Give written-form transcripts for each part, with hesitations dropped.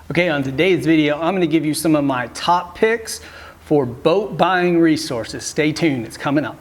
Okay, on today's video, I'm gonna give you some of my top picks for boat buying resources. Stay tuned, it's coming up.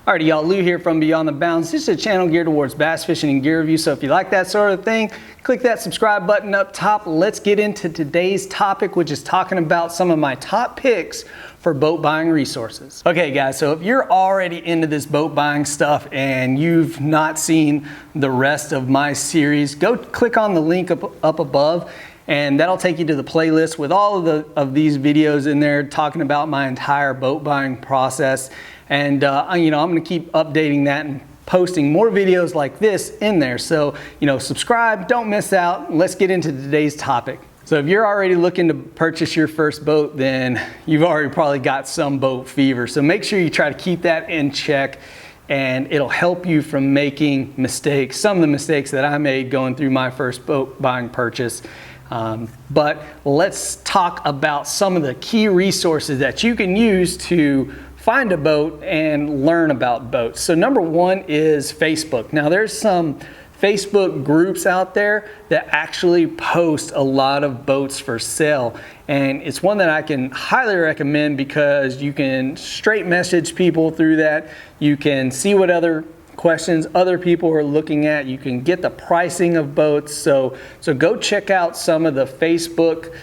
Alrighty y'all, Lou here from Beyond the Bounds. This is a channel geared towards bass fishing and gear review, so if you like that sort of thing, click that subscribe button up top. Let's get into today's topic, which is talking about some of my top picks for boat buying resources. Okay guys, so if you're already into this boat buying stuff and you've not seen the rest of my series, go click on the link up above and that'll take you to the playlist with all of these videos in there talking about my entire boat buying process. And I'm gonna keep updating that and posting more videos like this in there. So, subscribe, don't miss out. Let's get into today's topic. So if you're already looking to purchase your first boat, then you've already probably got some boat fever. So make sure you try to keep that in check, and it'll help you from making mistakes. Some of the mistakes that I made going through my first boat buying purchase. But let's talk about some of the key resources that you can use to find a boat and learn about boats. So number one is Facebook. Now there's some Facebook groups out there that actually post a lot of boats for sale, and it's one that I can highly recommend because you can straight message people through that. You can see what other questions other people are looking at. You can get the pricing of boats. So go check out some of the Facebook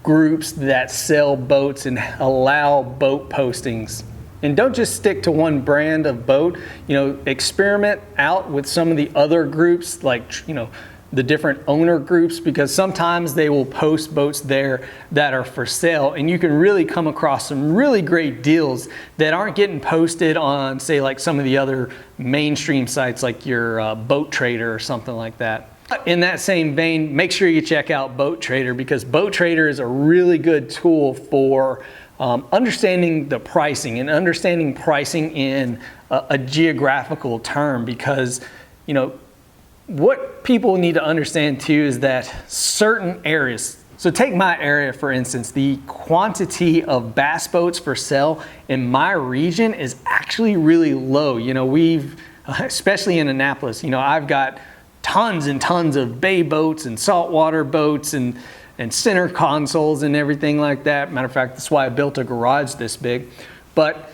groups that sell boats and allow boat postings. And don't just stick to one brand of boat, experiment out with some of the other groups, like, the different owner groups, because sometimes they will post boats there that are for sale, and you can really come across some really great deals that aren't getting posted on, say, like some of the other mainstream sites like your Boat Trader or something like that. In that same vein, make sure you check out Boat Trader, because Boat Trader is a really good tool for understanding the pricing and understanding pricing in a geographical term, because what people need to understand too is that certain areas, so take my area for instance, the quantity of bass boats for sale in my region is actually really low. Especially in Annapolis, I've got tons and tons of bay boats and saltwater boats and center consoles and everything like that. Matter of fact, that's why I built a garage this big. But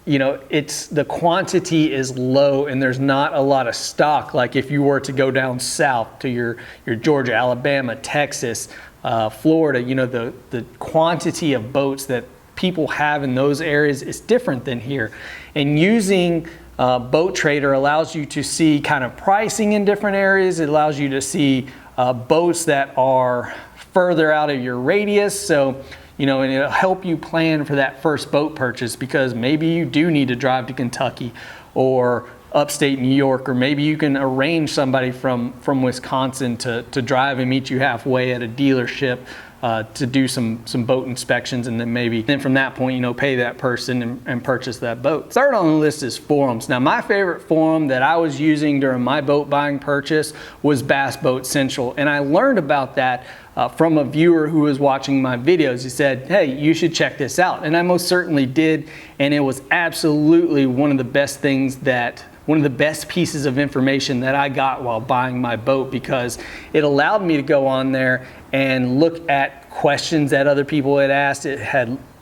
it's the quantity is low and there's not a lot of stock. Like if you were to go down south to your Georgia, Alabama, Texas, Florida, the quantity of boats that people have in those areas is different than here. And using Boat Trader allows you to see kind of pricing in different areas. It allows you to see boats that are further out of your radius. So, and it'll help you plan for that first boat purchase, because maybe you do need to drive to Kentucky or upstate New York, or maybe you can arrange somebody from Wisconsin to drive and meet you halfway at a dealership to do some boat inspections, and then from that point, pay that person and purchase that boat. Third on the list is forums. Now my favorite forum that I was using during my boat buying purchase was Bass Boat Central, and I learned about that from a viewer who was watching my videos. He said, hey, you should check this out, and I most certainly did, and it was absolutely one of the best pieces of information that I got while buying my boat, because it allowed me to go on there and look at questions that other people had asked. It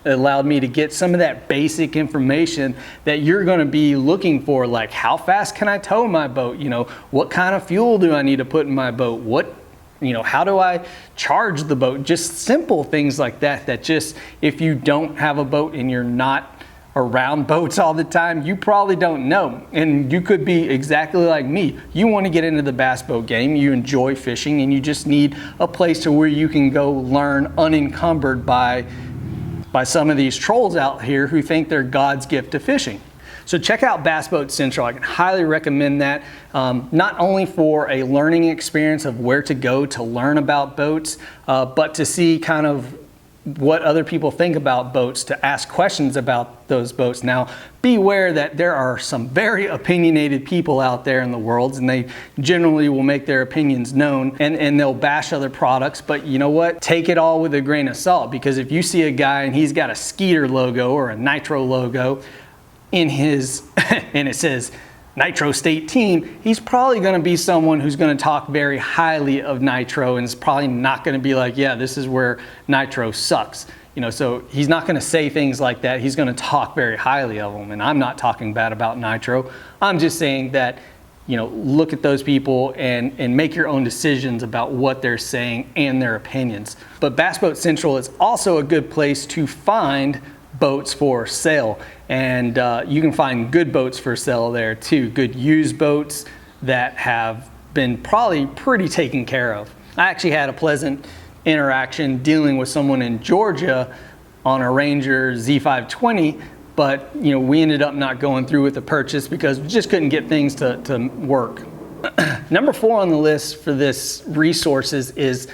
allowed me to get some of that basic information that you're going to be looking for, like how fast can I tow my boat? What kind of fuel do I need to put in my boat? How do I charge the boat? Just simple things like that just, if you don't have a boat and you're not around boats all the time, you probably don't know. And you could be exactly like me. You want to get into the bass boat game, you enjoy fishing, and you just need a place to where you can go learn unencumbered by some of these trolls out here who think they're God's gift to fishing. So check out Bass Boat Central. I can highly recommend that, not only for a learning experience of where to go to learn about boats, but to see kind of what other people think about boats, to ask questions about those boats. Now, beware that there are some very opinionated people out there in the world, and they generally will make their opinions known, and they'll bash other products. But you know what? Take it all with a grain of salt, because if you see a guy and he's got a Skeeter logo or a Nitro logo, in his, and it says Nitro State team, he's probably gonna be someone who's gonna talk very highly of Nitro, and is probably not gonna be like, yeah, this is where Nitro sucks. You know, so he's not gonna say things like that. He's gonna talk very highly of them. And I'm not talking bad about Nitro. I'm just saying that, you know, look at those people and make your own decisions about what they're saying and their opinions. But Bass Boat Central is also a good place to find boats for sale. And you can find good boats for sale there too. Good used boats that have been probably pretty taken care of. I actually had a pleasant interaction dealing with someone in Georgia on a Ranger Z520, but you know, we ended up not going through with the purchase because we just couldn't get things to work. Number 4 on the list for this resources is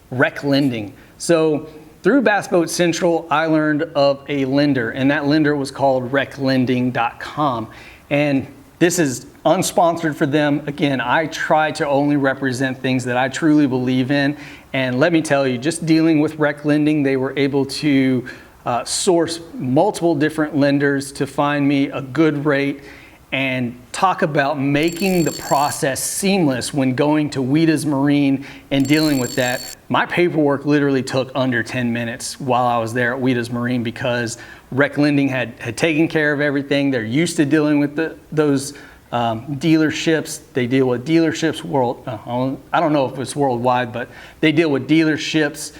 rec lending. So through Bass Boat Central, I learned of a lender, and that lender was called reclending.com. And this is unsponsored for them. Again, I try to only represent things that I truly believe in. And let me tell you, just dealing with rec lending, they were able to source multiple different lenders to find me a good rate, and talk about making the process seamless when going to Weeda's Marine and dealing with that. My paperwork literally took under 10 minutes while I was there at Weeda's Marine because rec lending had taken care of everything. They're used to dealing with those dealerships. They deal with dealerships I don't know if it's worldwide, but they deal with dealerships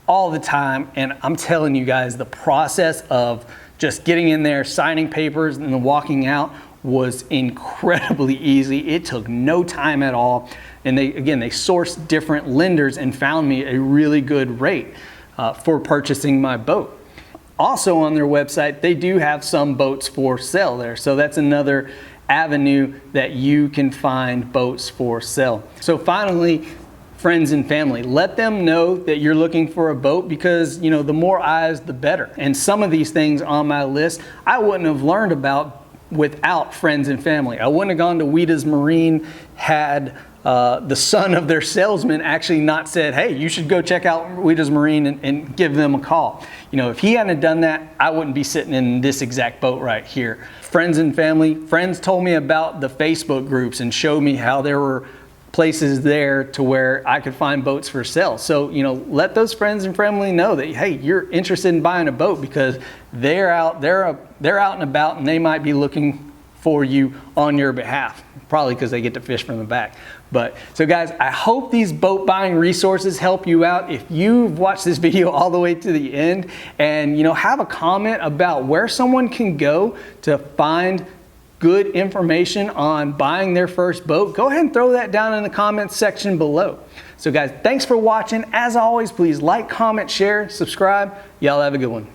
all the time. And I'm telling you guys, the process of just getting in there, signing papers, and then walking out was incredibly easy. It took no time at all. And they sourced different lenders and found me a really good rate for purchasing my boat. Also on their website, they do have some boats for sale there. So that's another avenue that you can find boats for sale. So finally, friends and family, let them know that you're looking for a boat, because you know, the more eyes, the better. And some of these things on my list, I wouldn't have learned about without friends and family. I wouldn't have gone to Weeda's Marine had the son of their salesman actually not said, hey, you should go check out Weeda's Marine and give them a call. You know, if he hadn't done that, I wouldn't be sitting in this exact boat right here. Friends and family, friends told me about the Facebook groups and showed me how there were places there to where I could find boats for sale. So, you know, let those friends and family know that, hey, you're interested in buying a boat, because they're out and about, and they might be looking for you on your behalf, probably because they get to fish from the back. But so guys, I hope these boat buying resources help you out. If you've watched this video all the way to the end and, you know, have a comment about where someone can go to find good information on buying their first boat, go ahead and throw that down in the comments section below. So guys, thanks for watching. As always, please like, comment, share, subscribe. Y'all have a good one.